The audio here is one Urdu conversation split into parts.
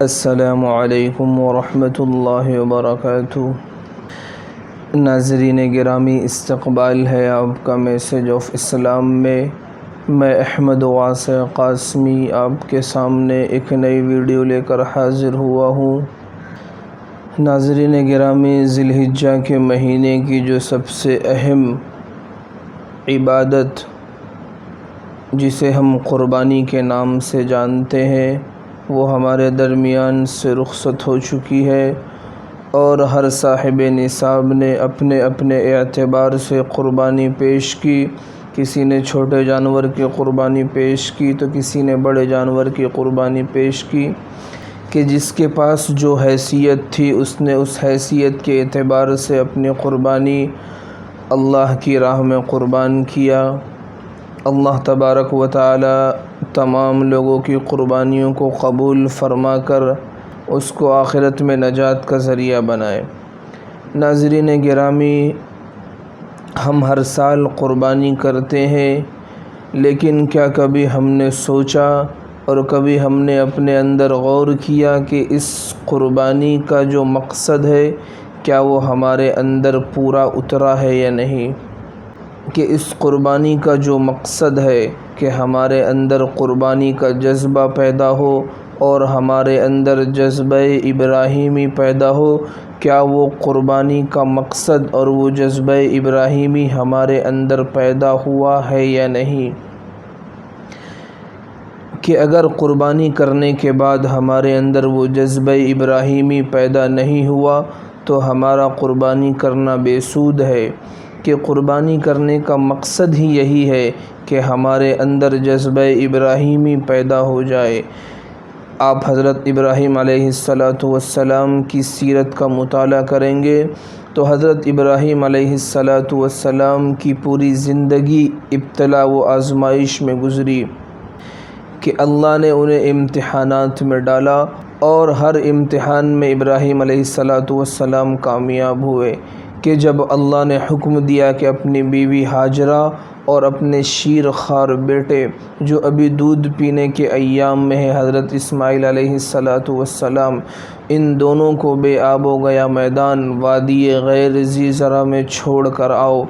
السلام علیکم ورحمۃ اللہ وبرکاتہ۔ ناظرین گرامی، استقبال ہے آپ کا میسیج آف اسلام میں احمد واسع قاسمی آپ کے سامنے ایک نئی ویڈیو لے کر حاضر ہوا ہوں۔ ناظرین گرامی، ذی الحجہ کے مہینے کی جو سب سے اہم عبادت جسے ہم قربانی کے نام سے جانتے ہیں، وہ ہمارے درمیان سے رخصت ہو چکی ہے، اور ہر صاحب نصاب نے اپنے اپنے اعتبار سے قربانی پیش کی۔ کسی نے چھوٹے جانور کی قربانی پیش کی تو کسی نے بڑے جانور کی قربانی پیش کی، کہ جس کے پاس جو حیثیت تھی اس نے اس حیثیت کے اعتبار سے اپنی قربانی اللہ کی راہ میں قربان کیا۔ اللہ تبارک و تعالی تمام لوگوں کی قربانیوں کو قبول فرما کر اس کو آخرت میں نجات کا ذریعہ بنائے۔ ناظرین گرامی، ہم ہر سال قربانی کرتے ہیں، لیکن کیا کبھی ہم نے سوچا اور کبھی ہم نے اپنے اندر غور کیا کہ اس قربانی کا جو مقصد ہے کیا وہ ہمارے اندر پورا اترا ہے یا نہیں؟ کہ اس قربانی کا جو مقصد ہے کہ ہمارے اندر قربانی کا جذبہ پیدا ہو اور ہمارے اندر جذبہ ابراہیمی پیدا ہو، کیا وہ قربانی کا مقصد اور وہ جذبہ ابراہیمی ہمارے اندر پیدا ہوا ہے یا نہیں؟ کہ اگر قربانی کرنے کے بعد ہمارے اندر وہ جذبہ ابراہیمی پیدا نہیں ہوا تو ہمارا قربانی کرنا بے سود ہے، کہ قربانی کرنے کا مقصد ہی یہی ہے کہ ہمارے اندر جذبہ ابراہیمی پیدا ہو جائے۔ آپ حضرت ابراہیم علیہ السلام کی سیرت کا مطالعہ کریں گے تو حضرت ابراہیم علیہ السلام کی پوری زندگی ابتلا و آزمائش میں گزری، کہ اللہ نے انہیں امتحانات میں ڈالا اور ہر امتحان میں ابراہیم علیہ السلام کامیاب ہوئے، کہ جب اللہ نے حکم دیا کہ اپنی بیوی ہاجرہ اور اپنے شیر خوار بیٹے جو ابھی دودھ پینے کے ایام میں ہے حضرت اسماعیل علیہ السلام، ان دونوں کو بے آب و گیا میدان وادی غیر ذی زرع میں چھوڑ کر آؤ،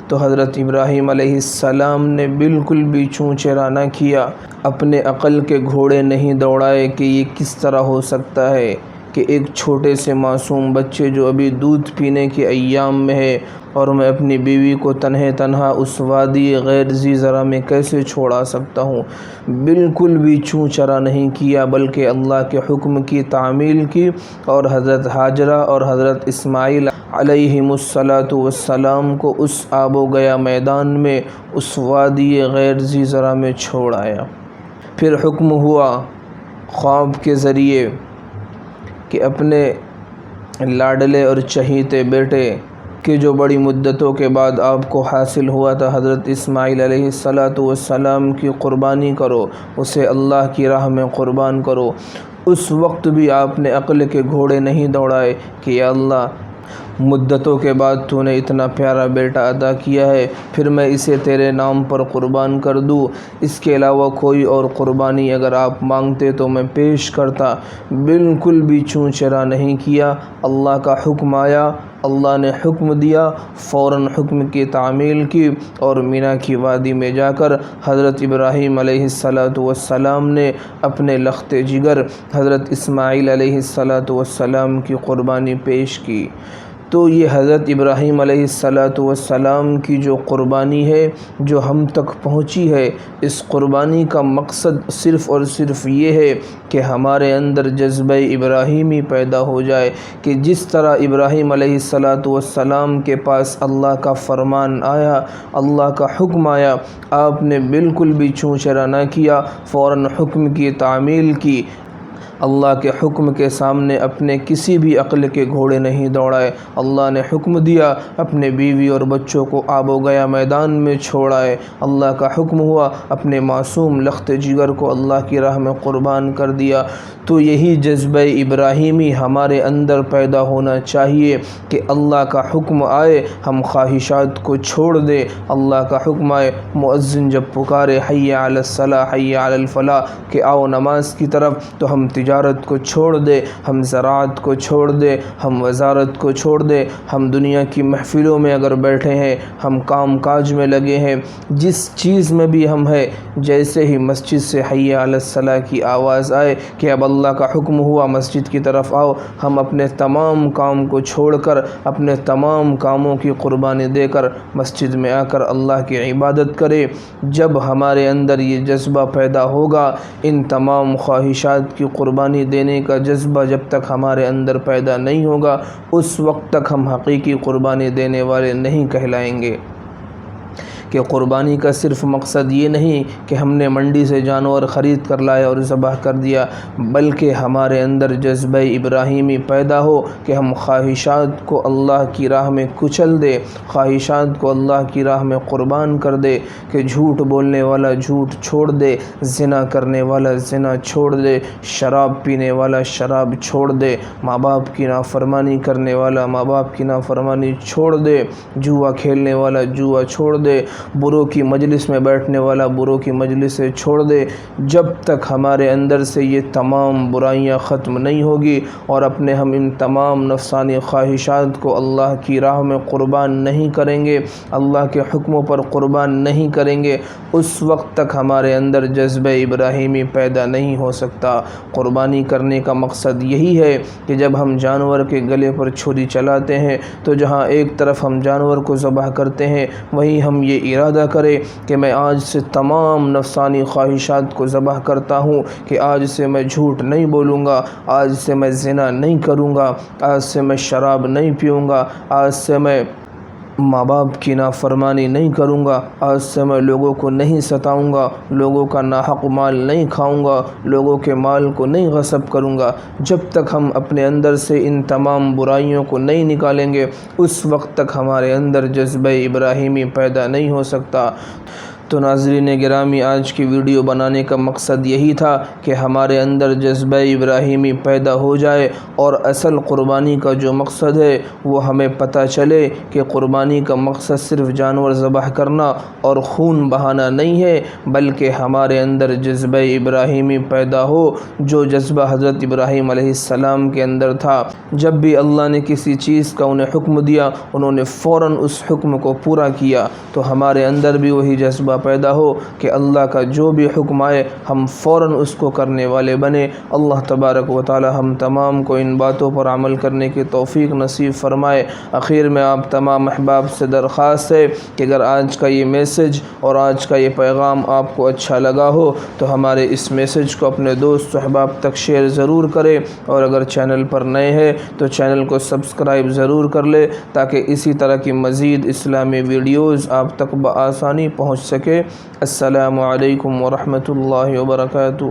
تو حضرت ابراہیم علیہ السلام نے بالکل بھی چوں چرا نہ کیا، اپنے عقل کے گھوڑے نہیں دوڑائے کہ یہ کس طرح ہو سکتا ہے کہ ایک چھوٹے سے معصوم بچے جو ابھی دودھ پینے کے ایام میں ہے اور میں اپنی بیوی کو تنہا اس وادی غیر ذی زرع میں کیسے چھوڑا سکتا ہوں۔ بالکل بھی چوں چرا نہیں کیا، بلکہ اللہ کے حکم کی تعمیل کی اور حضرت ہاجرہ اور حضرت اسماعیل علیہم السلام کو اس آب و گیا میدان میں اس وادی غیر ذی زرع میں چھوڑ آیا۔ پھر حکم ہوا خواب کے ذریعے کہ اپنے لاڈلے اور چہیتے بیٹے کہ جو بڑی مدتوں کے بعد آپ کو حاصل ہوا تھا حضرت اسماعیل علیہ السلام کی قربانی کرو، اسے اللہ کی راہ میں قربان کرو۔ اس وقت بھی آپ نے عقل کے گھوڑے نہیں دوڑائے کہ یا اللہ، مدتوں کے بعد تو نے اتنا پیارا بیٹا عطا کیا ہے، پھر میں اسے تیرے نام پر قربان کر دوں، اس کے علاوہ کوئی اور قربانی اگر آپ مانگتے تو میں پیش کرتا۔ بالکل بھی چوں چرا نہیں کیا۔ اللہ کا حکم آیا، اللہ نے حکم دیا، فوراً حکم کی تعمیل کی اور مینا کی وادی میں جا کر حضرت ابراہیم علیہ السلام نے اپنے لخت جگر حضرت اسماعیل علیہ السلام کی قربانی پیش کی۔ تو یہ حضرت ابراہیم علیہ السلام کی جو قربانی ہے جو ہم تک پہنچی ہے، اس قربانی کا مقصد صرف اور صرف یہ ہے کہ ہمارے اندر جذبہ ابراہیمی پیدا ہو جائے، کہ جس طرح ابراہیم علیہ السلام کے پاس اللہ کا فرمان آیا، اللہ کا حکم آیا، آپ نے بالکل بھی چوں چرا نہ کیا، فوراً حکم کی تعمیل کی، اللہ کے حکم کے سامنے اپنے کسی بھی عقل کے گھوڑے نہیں دوڑائے۔ اللہ نے حکم دیا، اپنے بیوی اور بچوں کو آب و گیا میدان میں چھوڑائے۔ اللہ کا حکم ہوا، اپنے معصوم لخت جگر کو اللہ کی راہ میں قربان کر دیا۔ تو یہی جذبہ ابراہیمی ہمارے اندر پیدا ہونا چاہیے کہ اللہ کا حکم آئے ہم خواہشات کو چھوڑ دیں، اللہ کا حکم آئے مؤذن جب پکارے حی علی الصلاح حی علی الفلاح کہ آؤ نماز کی طرف، تو ہم تجارت تجارت کو چھوڑ دے، ہم زراعت کو چھوڑ دے، ہم وزارت کو چھوڑ دے، ہم دنیا کی محفلوں میں اگر بیٹھے ہیں، ہم کام کاج میں لگے ہیں، جس چیز میں بھی ہم ہیں، جیسے ہی مسجد سے حی علی الصلاۃ کی آواز آئے کہ اب اللہ کا حکم ہوا مسجد کی طرف آؤ، ہم اپنے تمام کام کو چھوڑ کر، اپنے تمام کاموں کی قربانی دے کر مسجد میں آ کر اللہ کی عبادت کرے۔ جب ہمارے اندر یہ جذبہ پیدا ہوگا، ان تمام خواہشات کی قربانی دینے کا جذبہ جب تک ہمارے اندر پیدا نہیں ہوگا، اس وقت تک ہم حقیقی قربانی دینے والے نہیں کہلائیں گے۔ کہ قربانی کا صرف مقصد یہ نہیں کہ ہم نے منڈی سے جانور خرید کر لایا اور ذبح کر دیا، بلکہ ہمارے اندر جذبہ ابراہیمی پیدا ہو کہ ہم خواہشات کو اللہ کی راہ میں کچل دے، خواہشات کو اللہ کی راہ میں قربان کر دے، کہ جھوٹ بولنے والا جھوٹ چھوڑ دے، زنا کرنے والا زنا چھوڑ دے، شراب پینے والا شراب چھوڑ دے، ماں باپ کی نافرمانی کرنے والا ماں باپ کی نافرمانی چھوڑ دے، جوا کھیلنے والا جوا چھوڑ دے، بروں کی مجلس میں بیٹھنے والا بروں کی مجلس سے چھوڑ دے۔ جب تک ہمارے اندر سے یہ تمام برائیاں ختم نہیں ہوگی اور اپنے ہم ان تمام نفسانی خواہشات کو اللہ کی راہ میں قربان نہیں کریں گے، اللہ کے حکموں پر قربان نہیں کریں گے، اس وقت تک ہمارے اندر جذبہ ابراہیمی پیدا نہیں ہو سکتا۔ قربانی کرنے کا مقصد یہی ہے کہ جب ہم جانور کے گلے پر چھری چلاتے ہیں تو جہاں ایک طرف ہم جانور کو ذبح کرتے ہیں، وہیں ہم یہ ارادہ کرے کہ میں آج سے تمام نفسانی خواہشات کو ذبح کرتا ہوں، کہ آج سے میں جھوٹ نہیں بولوں گا، آج سے میں زنا نہیں کروں گا، آج سے میں شراب نہیں پیوں گا، آج سے میں ماں باپ کی نافرمانی نہیں کروں گا، آج سے میں لوگوں کو نہیں ستاؤں گا، لوگوں کا ناحق مال نہیں کھاؤں گا، لوگوں کے مال کو نہیں غصب کروں گا۔ جب تک ہم اپنے اندر سے ان تمام برائیوں کو نہیں نکالیں گے، اس وقت تک ہمارے اندر جذبہ ابراہیمی پیدا نہیں ہو سکتا۔ تو ناظرین گرامی، آج کی ویڈیو بنانے کا مقصد یہی تھا کہ ہمارے اندر جذبہ ابراہیمی پیدا ہو جائے اور اصل قربانی کا جو مقصد ہے وہ ہمیں پتہ چلے کہ قربانی کا مقصد صرف جانور ذبح کرنا اور خون بہانا نہیں ہے، بلکہ ہمارے اندر جذبہ ابراہیمی پیدا ہو، جو جذبہ حضرت ابراہیم علیہ السلام کے اندر تھا۔ جب بھی اللہ نے کسی چیز کا انہیں حکم دیا، انہوں نے فوراً اس حکم کو پورا کیا، تو ہمارے اندر بھی وہی جذبہ پیدا ہو کہ اللہ کا جو بھی حکم آئے ہم فوراً اس کو کرنے والے بنے۔ اللہ تبارک و تعالی ہم تمام کو ان باتوں پر عمل کرنے کی توفیق نصیب فرمائے۔ آخر میں آپ تمام احباب سے درخواست ہے کہ اگر آج کا یہ میسج اور آج کا یہ پیغام آپ کو اچھا لگا ہو تو ہمارے اس میسج کو اپنے دوست و احباب تک شیئر ضرور کریں، اور اگر چینل پر نئے ہیں تو چینل کو سبسکرائب ضرور کر لیں تاکہ اسی طرح کی مزید اسلامی ویڈیوز آپ تک بآسانی پہنچ سکے۔ السلام علیکم ورحمۃ اللہ وبرکاتہ۔